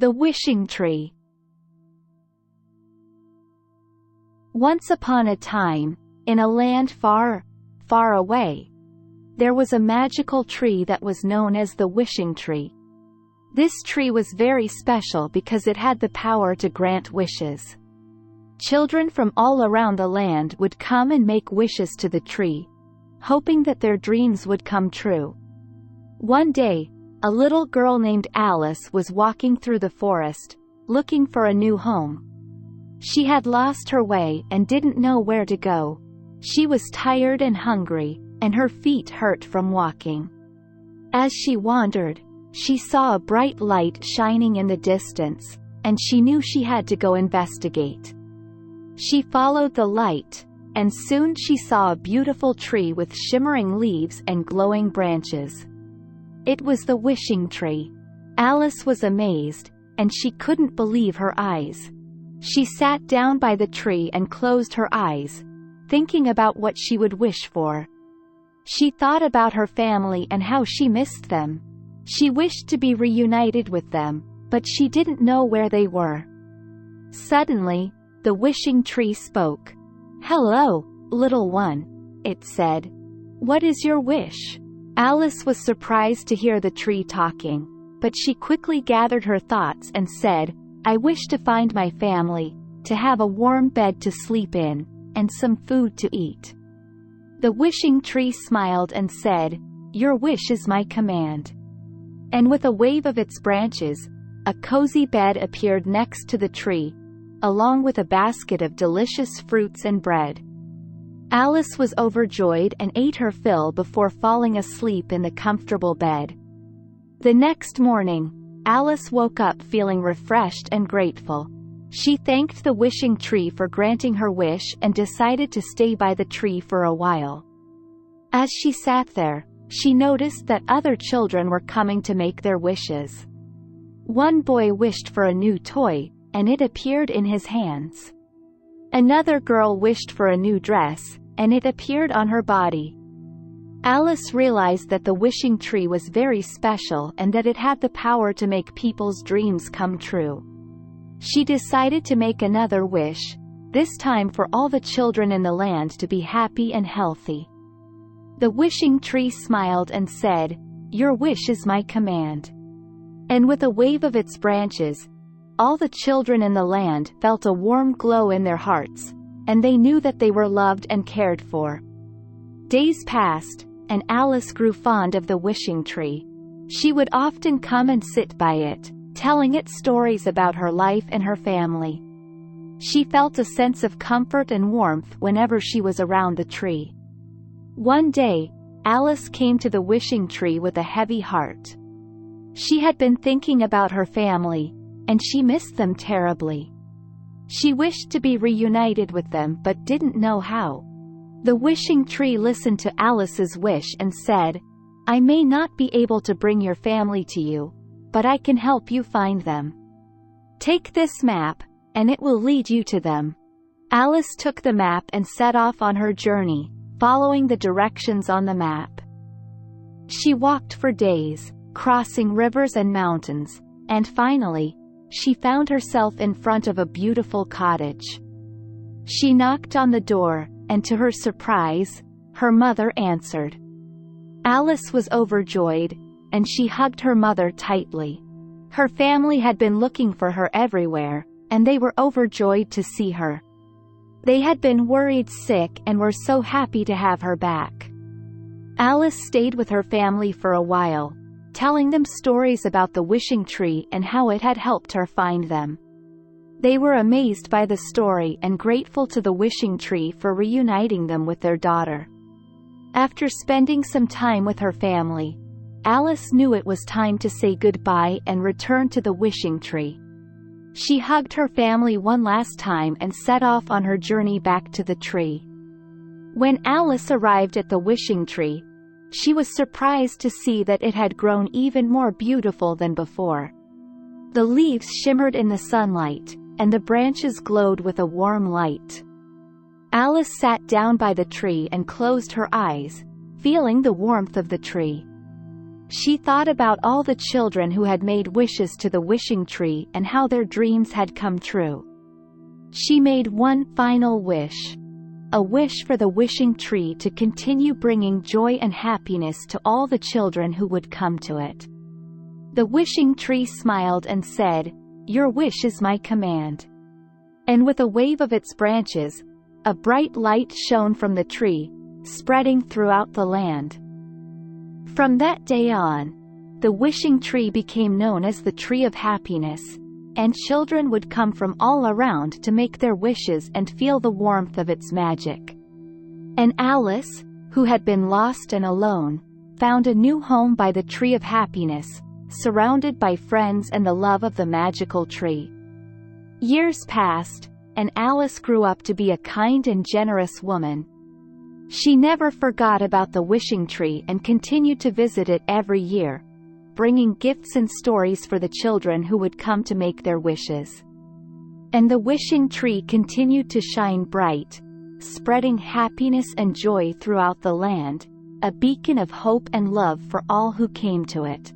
The Wishing Tree. Once upon a time, in a land far, far away, there was a magical tree that was known as the Wishing Tree. This tree was very special because it had the power to grant wishes. Children from all around the land would come and make wishes to the tree, hoping that their dreams would come true. One day, a little girl named Alice was walking through the forest, looking for a new home. She had lost her way and didn't know where to go. She was tired and hungry, and her feet hurt from walking. As she wandered, she saw a bright light shining in the distance, and she knew she had to go investigate. She followed the light, and soon she saw a beautiful tree with shimmering leaves and glowing branches. It was the Wishing Tree. Alice was amazed, and she couldn't believe her eyes. She sat down by the tree and closed her eyes, thinking about what she would wish for. She thought about her family and how she missed them. She wished to be reunited with them, but she didn't know where they were. Suddenly, the Wishing Tree spoke. "Hello, little one," it said. "What is your wish?" Alice was surprised to hear the tree talking, but she quickly gathered her thoughts and said, "I wish to find my family, to have a warm bed to sleep in, and some food to eat." The Wishing Tree smiled and said, "Your wish is my command." And with a wave of its branches, a cozy bed appeared next to the tree, along with a basket of delicious fruits and bread. Alice was overjoyed and ate her fill before falling asleep in the comfortable bed. The next morning, Alice woke up feeling refreshed and grateful. She thanked the Wishing Tree for granting her wish and decided to stay by the tree for a while. As she sat there, she noticed that other children were coming to make their wishes. One boy wished for a new toy, and it appeared in his hands. Another girl wished for a new dress, and it appeared on her body. Alice realized that the Wishing Tree was very special and that it had the power to make people's dreams come true. She decided to make another wish, this time for all the children in the land to be happy and healthy. The Wishing Tree smiled and said, "Your wish is my command." And with a wave of its branches, all the children in the land felt a warm glow in their hearts, and they knew that they were loved and cared for. Days passed, and Alice grew fond of the Wishing Tree. She would often come and sit by it, telling it stories about her life and her family. She felt a sense of comfort and warmth whenever she was around the tree. One day, Alice came to the Wishing Tree with a heavy heart. She had been thinking about her family, and she missed them terribly. She wished to be reunited with them but didn't know how. The Wishing Tree listened to Alice's wish and said, "I may not be able to bring your family to you, but I can help you find them. Take this map, and it will lead you to them." Alice took the map and set off on her journey, following the directions on the map. She walked for days, crossing rivers and mountains, and finally, she found herself in front of a beautiful cottage. She knocked on the door, and to her surprise, her mother answered. Alice was overjoyed, and she hugged her mother tightly. Her family had been looking for her everywhere, and they were overjoyed to see her. They had been worried sick and were so happy to have her back. Alice stayed with her family for a while, telling them stories about the Wishing Tree and how it had helped her find them. They were amazed by the story and grateful to the Wishing Tree for reuniting them with their daughter. After spending some time with her family, Alice knew it was time to say goodbye and return to the Wishing Tree. She hugged her family one last time and set off on her journey back to the tree. When Alice arrived at the Wishing Tree, she was surprised to see that it had grown even more beautiful than before. The leaves shimmered in the sunlight, and the branches glowed with a warm light. Alice sat down by the tree and closed her eyes, feeling the warmth of the tree. She thought about all the children who had made wishes to the wishing tree and how their dreams had come true. She made one final wish. A wish for the wishing tree to continue bringing joy and happiness to all the children who would come to it. The wishing tree smiled and said, "Your wish is my command." And with a wave of its branches, a bright light shone from the tree, spreading throughout the land. From that day on, the wishing tree became known as the Tree of Happiness, and children would come from all around to make their wishes and feel the warmth of its magic. And Alice, who had been lost and alone, found a new home by the Tree of Happiness, surrounded by friends and the love of the magical tree. Years passed, and Alice grew up to be a kind and generous woman. She never forgot about the wishing tree and continued to visit it every year, bringing gifts and stories for the children who would come to make their wishes. And the wishing tree continued to shine bright, spreading happiness and joy throughout the land, a beacon of hope and love for all who came to it.